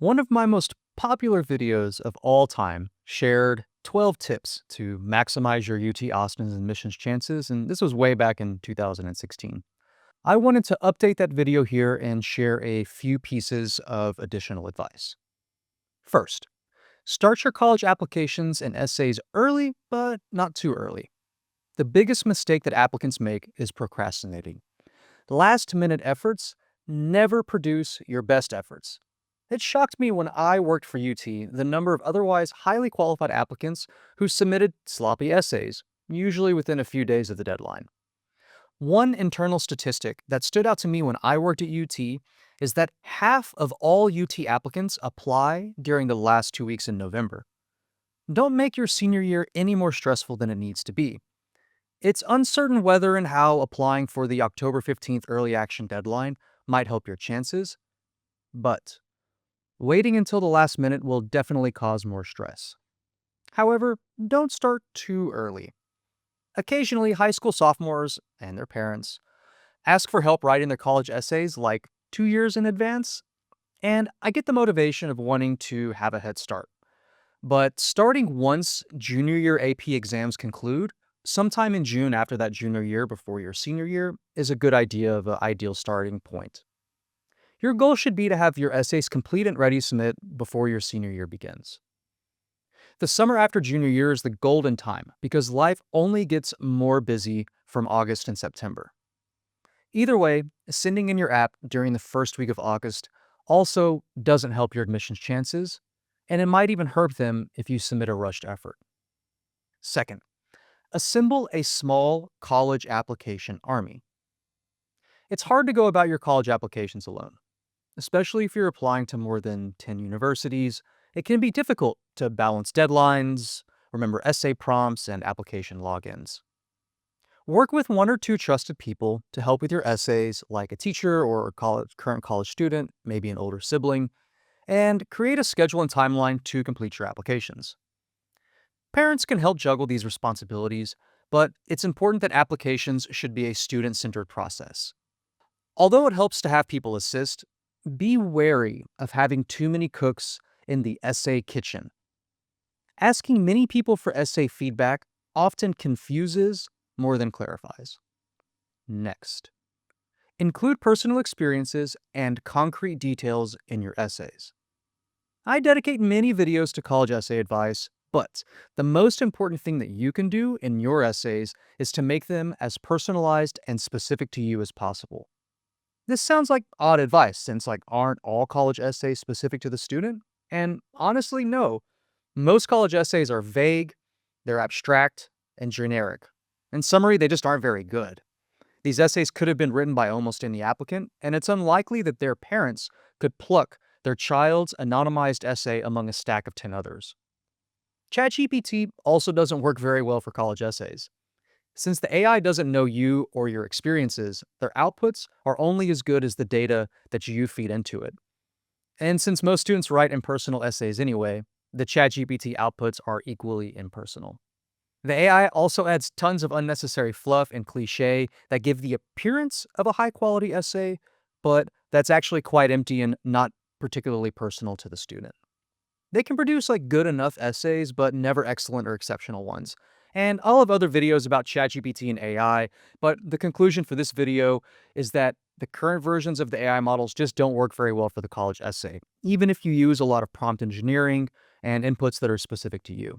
One of my most popular videos of all time shared 12 tips to maximize your UT Austin's admissions chances, and this was way back in 2016. I wanted to update that video here and share a few pieces of additional advice. First, start your college applications and essays early, but not too early. The biggest mistake that applicants make is procrastinating. Last minute efforts never produce your best efforts. It shocked me when I worked for UT the number of otherwise highly qualified applicants who submitted sloppy essays, usually within a few days of the deadline. One internal statistic that stood out to me when I worked at UT is that half of all UT applicants apply during the last 2 weeks in November. Don't make your senior year any more stressful than it needs to be. It's uncertain whether and how applying for the October 15th early action deadline might help your chances, but waiting until the last minute will definitely cause more stress. However, don't start too early. Occasionally, high school sophomores and their parents ask for help writing their college essays like 2 years in advance, and I get the motivation of wanting to have a head start. But starting once junior year AP exams conclude, sometime in June after that junior year before your senior year, is a good idea of an ideal starting point. Your goal should be to have your essays complete and ready to submit before your senior year begins. The summer after junior year is the golden time because life only gets more busy from August and September. Either way, sending in your app during the first week of August also doesn't help your admissions chances, and it might even hurt them if you submit a rushed effort. Second, assemble a small college application army. It's hard to go about your college applications alone. Especially if you're applying to more than 10 universities, it can be difficult to balance deadlines, remember essay prompts, and application logins. Work with one or two trusted people to help with your essays, like a teacher or a current college student, maybe an older sibling, and create a schedule and timeline to complete your applications. Parents can help juggle these responsibilities, but it's important that applications should be a student-centered process. Although it helps to have people assist, be wary of having too many cooks in the essay kitchen. Asking many people for essay feedback often confuses more than clarifies. Next, include personal experiences and concrete details in your essays. I dedicate many videos to college essay advice, but the most important thing that you can do in your essays is to make them as personalized and specific to you as possible. This sounds like odd advice since aren't all college essays specific to the student? And honestly, no. Most college essays are vague, they're abstract, and generic. In summary, they just aren't very good. These essays could have been written by almost any applicant, and it's unlikely that their parents could pluck their child's anonymized essay among a stack of 10 others. ChatGPT also doesn't work very well for college essays. Since the AI doesn't know you or your experiences, their outputs are only as good as the data that you feed into it. And since most students write impersonal essays anyway, the ChatGPT outputs are equally impersonal. The AI also adds tons of unnecessary fluff and cliche that give the appearance of a high-quality essay, but that's actually quite empty and not particularly personal to the student. They can produce good enough essays, but never excellent or exceptional ones. And I'll have other videos about ChatGPT and AI, but the conclusion for this video is that the current versions of the AI models just don't work very well for the college essay, even if you use a lot of prompt engineering and inputs that are specific to you.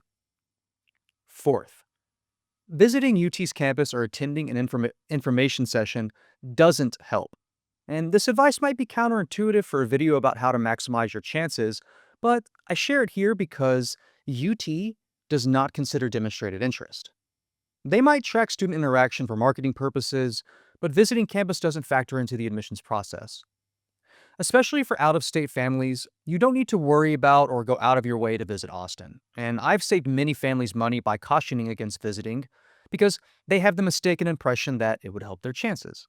Fourth, visiting UT's campus or attending an information session doesn't help. And this advice might be counterintuitive for a video about how to maximize your chances, but I share it here because UT does not consider demonstrated interest. They might track student interaction for marketing purposes, but visiting campus doesn't factor into the admissions process. Especially for out-of-state families, you don't need to worry about or go out of your way to visit Austin. And I've saved many families money by cautioning against visiting because they have the mistaken impression that it would help their chances.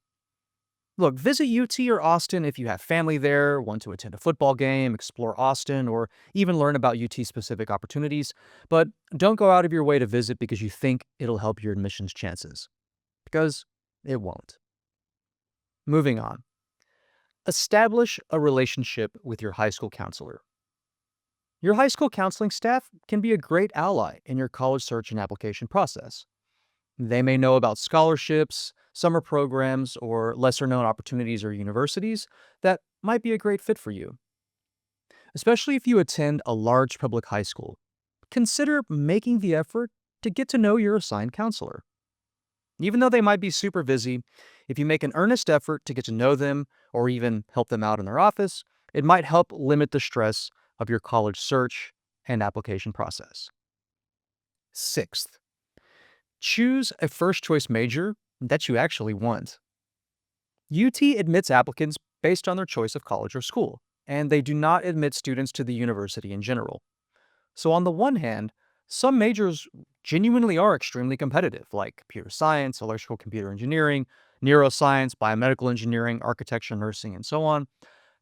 Look, visit UT or Austin if you have family there, want to attend a football game, explore Austin, or even learn about UT-specific opportunities, but don't go out of your way to visit because you think it'll help your admissions chances. Because it won't. Moving on. Establish a relationship with your high school counselor. Your high school counseling staff can be a great ally in your college search and application process. They may know about scholarships, summer programs, or lesser known opportunities or universities that might be a great fit for you, especially if you attend a large public high school. Consider making the effort to get to know your assigned counselor. Even though they might be super busy, if you make an earnest effort to get to know them or even help them out in their office, it might help limit the stress of your college search and application process. Sixth, choose a first choice major that you actually want. UT admits applicants based on their choice of college or school, and they do not admit students to the university in general. So, on the one hand, some majors genuinely are extremely competitive, like computer science, electrical computer engineering, neuroscience, biomedical engineering, architecture, nursing, and so on.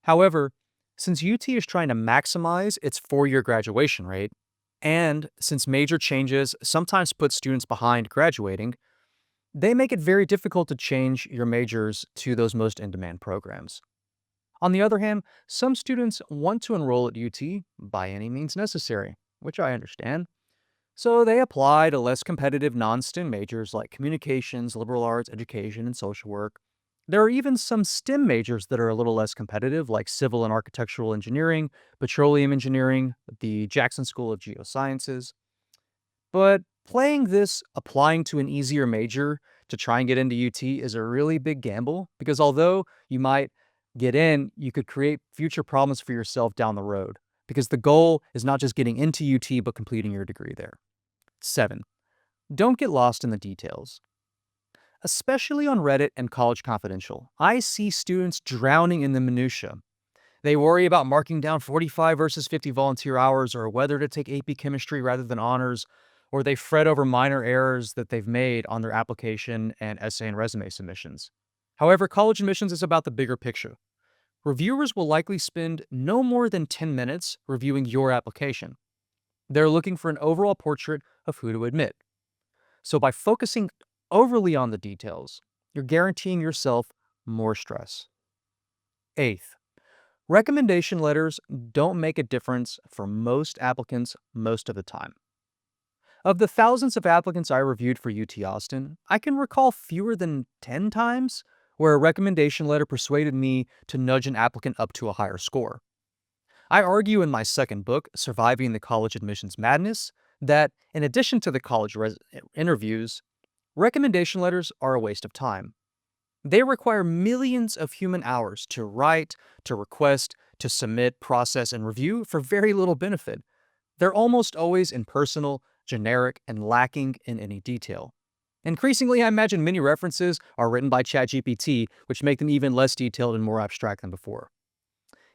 However, since UT is trying to maximize its 4 year graduation rate, and since major changes sometimes put students behind graduating, they make it very difficult to change your majors to those most in demand programs. On the other hand, some students want to enroll at UT by any means necessary, which I understand. So they apply to less competitive non STEM majors like communications, liberal arts, education, and social work. There are even some STEM majors that are a little less competitive, like civil and architectural engineering, petroleum engineering, the Jackson School of Geosciences. But playing this, applying to an easier major to try and get into UT is a really big gamble because although you might get in, you could create future problems for yourself down the road because the goal is not just getting into UT but completing your degree there. 7. Don't get lost in the details. Especially on Reddit and College Confidential, I see students drowning in the minutiae. They worry about marking down 45 versus 50 volunteer hours or whether to take AP chemistry rather than honors, or they fret over minor errors that they've made on their application and essay and resume submissions. However, college admissions is about the bigger picture. Reviewers will likely spend no more than 10 minutes reviewing your application. They're looking for an overall portrait of who to admit. So by focusing overly on the details, you're guaranteeing yourself more stress. Eighth, recommendation letters don't make a difference for most applicants most of the time. Of the thousands of applicants I reviewed for UT Austin, I can recall fewer than 10 times where a recommendation letter persuaded me to nudge an applicant up to a higher score. I argue in my second book, Surviving the College Admissions Madness, that in addition to the interviews, recommendation letters are a waste of time. They require millions of human hours to write, to request, to submit, process, and review for very little benefit. They're almost always impersonal, generic, and lacking in any detail. Increasingly, I imagine many references are written by ChatGPT, which make them even less detailed and more abstract than before.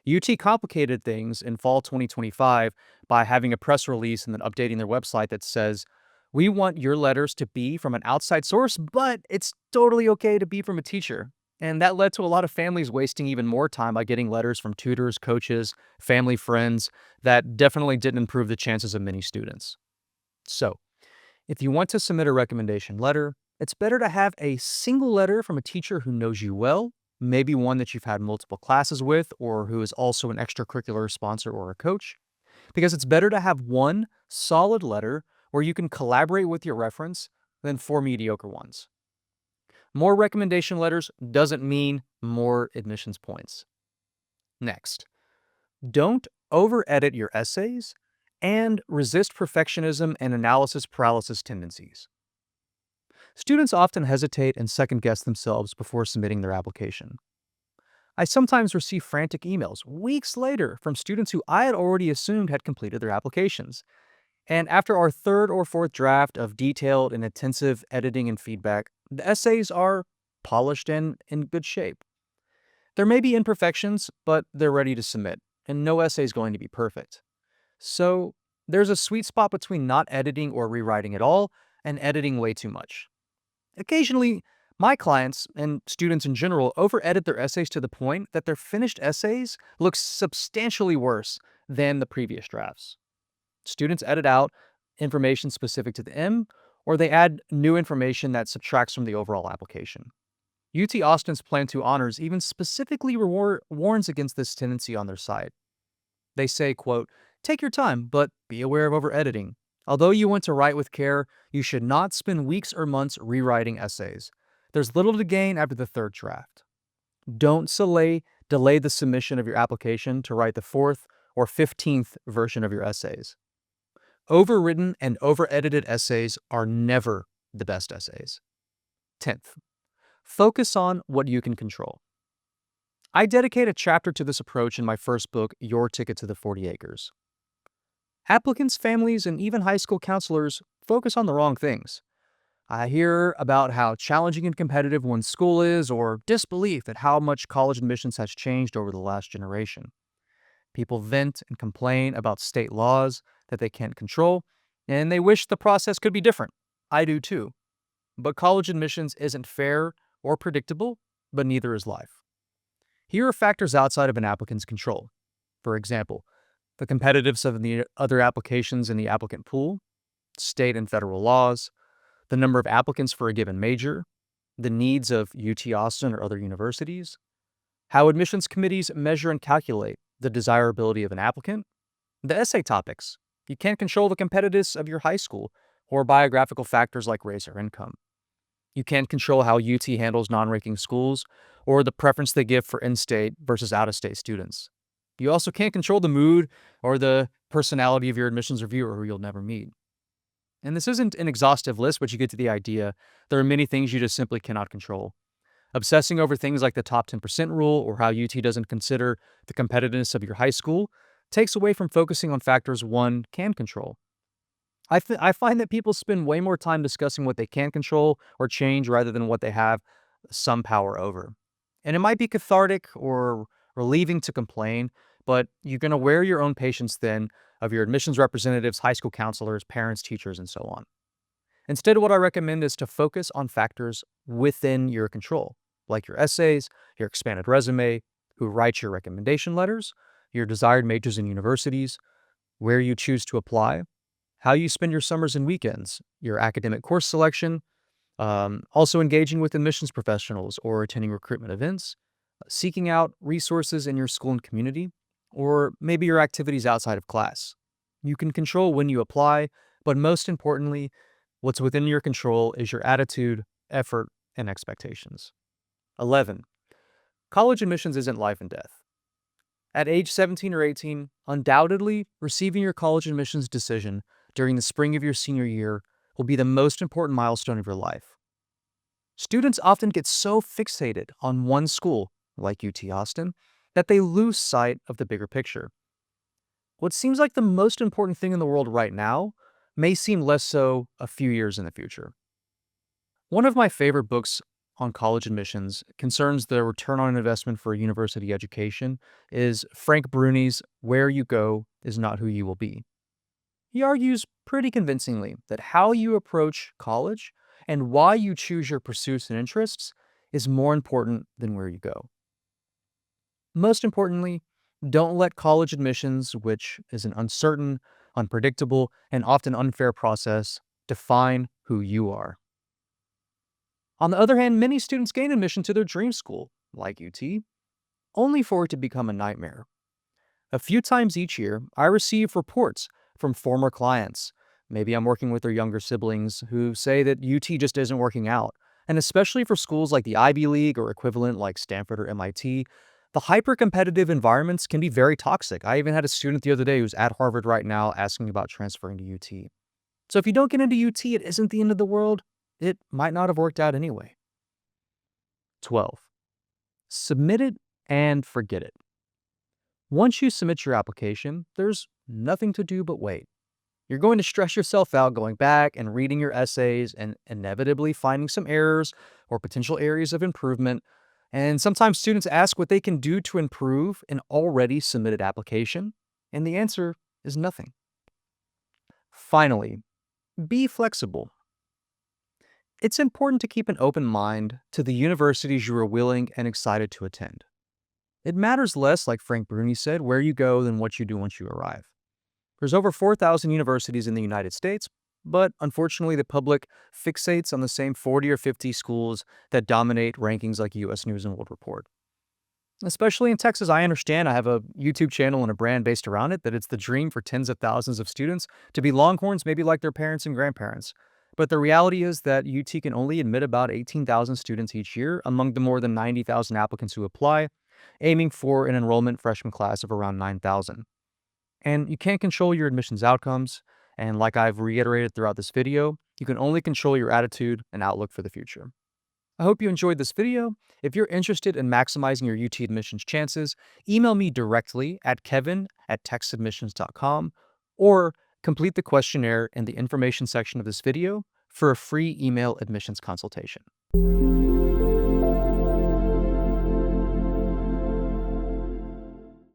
UT complicated things in fall 2025 by having a press release and then updating their website that says, "We want your letters to be from an outside source, but it's totally okay to be from a teacher." And that led to a lot of families wasting even more time by getting letters from tutors, coaches, family, friends that definitely didn't improve the chances of many students. So, if you want to submit a recommendation letter, it's better to have a single letter from a teacher who knows you well, maybe one that you've had multiple classes with, or who is also an extracurricular sponsor or a coach, because it's better to have one solid letter where you can collaborate with your reference than four mediocre ones. More recommendation letters doesn't mean more admissions points. Next, don't over edit your essays and resist perfectionism and analysis paralysis tendencies. Students often hesitate and second guess themselves before submitting their application. I sometimes receive frantic emails weeks later from students who I had already assumed had completed their applications. And after our third or fourth draft of detailed and intensive editing and feedback, the essays are polished and in good shape. There may be imperfections, but they're ready to submit, and no essay is going to be perfect. So there's a sweet spot between not editing or rewriting at all and editing way too much. Occasionally, my clients and students in general over-edit their essays to the point that their finished essays look substantially worse than the previous drafts. Students edit out information specific to them, or they add new information that subtracts from the overall application. UT Austin's Plan to Honors even specifically warns against this tendency on their site. They say, quote, Take your time, but be aware of over-editing. Although you want to write with care, you should not spend weeks or months rewriting essays. There's little to gain after the third draft. Don't delay the submission of your application to write the fourth or 15th version of your essays. Overwritten and over-edited essays are never the best essays. 10th, focus on what you can control. I dedicate a chapter to this approach in my first book, Your Ticket to the 40 Acres. Applicants, families, and even high school counselors focus on the wrong things. I hear about how challenging and competitive one's school is, or disbelief at how much college admissions has changed over the last generation. People vent and complain about state laws that they can't control, and they wish the process could be different. I do too. But college admissions isn't fair or predictable, but neither is life. Here are factors outside of an applicant's control. For example, the competitiveness of the other applications in the applicant pool, state and federal laws, the number of applicants for a given major, the needs of UT Austin or other universities, how admissions committees measure and calculate the desirability of an applicant, the essay topics. You can't control the competitiveness of your high school or biographical factors like race or income. You can't control how UT handles non-ranking schools or the preference they give for in-state versus out-of-state students. You also can't control the mood or the personality of your admissions reviewer who you'll never meet. And this isn't an exhaustive list, but you get to the idea. There are many things you just simply cannot control. Obsessing over things like the top 10% rule or how UT doesn't consider the competitiveness of your high school takes away from focusing on factors one can control. I find that people spend way more time discussing what they can control or change rather than what they have some power over. And it might be cathartic or relieving to complain, but you're going to wear your own patience thin of your admissions representatives, high school counselors, parents, teachers, and so on. Instead, what I recommend is to focus on factors within your control, like your essays, your expanded resume, who writes your recommendation letters, your desired majors and universities, where you choose to apply, how you spend your summers and weekends, your academic course selection, also engaging with admissions professionals or attending recruitment events, seeking out resources in your school and community, or maybe your activities outside of class. You can control when you apply, but most importantly, what's within your control is your attitude, effort, and expectations. 11. College admissions isn't life and death. At age 17 or 18, undoubtedly, receiving your college admissions decision during the spring of your senior year will be the most important milestone of your life. Students often get so fixated on one school, like UT Austin, that they lose sight of the bigger picture. What seems like the most important thing in the world right now may seem less so a few years in the future. One of my favorite books on college admissions concerns the return on investment for a university education is Frank Bruni's Where You Go Is Not Who You Will Be. He argues pretty convincingly that how you approach college and why you choose your pursuits and interests is more important than where you go. Most importantly, don't let college admissions, which is an uncertain, unpredictable, and often unfair process, define who you are. On the other hand, many students gain admission to their dream school, like UT, only for it to become a nightmare. A few times each year, I receive reports from former clients. Maybe I'm working with their younger siblings who say that UT just isn't working out. And especially for schools like the Ivy League or equivalent like Stanford or MIT, the hyper-competitive environments can be very toxic. I even had a student the other day who's at Harvard right now asking about transferring to UT. So if you don't get into UT, it isn't the end of the world. It might not have worked out anyway. 12. Submit it and forget it. Once you submit your application, there's nothing to do but wait. You're going to stress yourself out going back and reading your essays and inevitably finding some errors or potential areas of improvement. And sometimes students ask what they can do to improve an already submitted application, and the answer is nothing. Finally, be flexible. It's important to keep an open mind to the universities you are willing and excited to attend. It matters less, like Frank Bruni said, where you go than what you do once you arrive. There's over 4,000 universities in the United States, but unfortunately the public fixates on the same 40 or 50 schools that dominate rankings like US News and World Report. Especially in Texas, I understand. I have a YouTube channel and a brand based around it that it's the dream for tens of thousands of students to be Longhorns, maybe like their parents and grandparents. But the reality is that UT can only admit about 18,000 students each year among the more than 90,000 applicants who apply, aiming for an enrollment freshman class of around 9,000. And you can't control your admissions outcomes. And like I've reiterated throughout this video, you can only control your attitude and outlook for the future. I hope you enjoyed this video. If you're interested in maximizing your UT admissions chances, email me directly at kevin@texadmissions.com or complete the questionnaire in the information section of this video for a free email admissions consultation.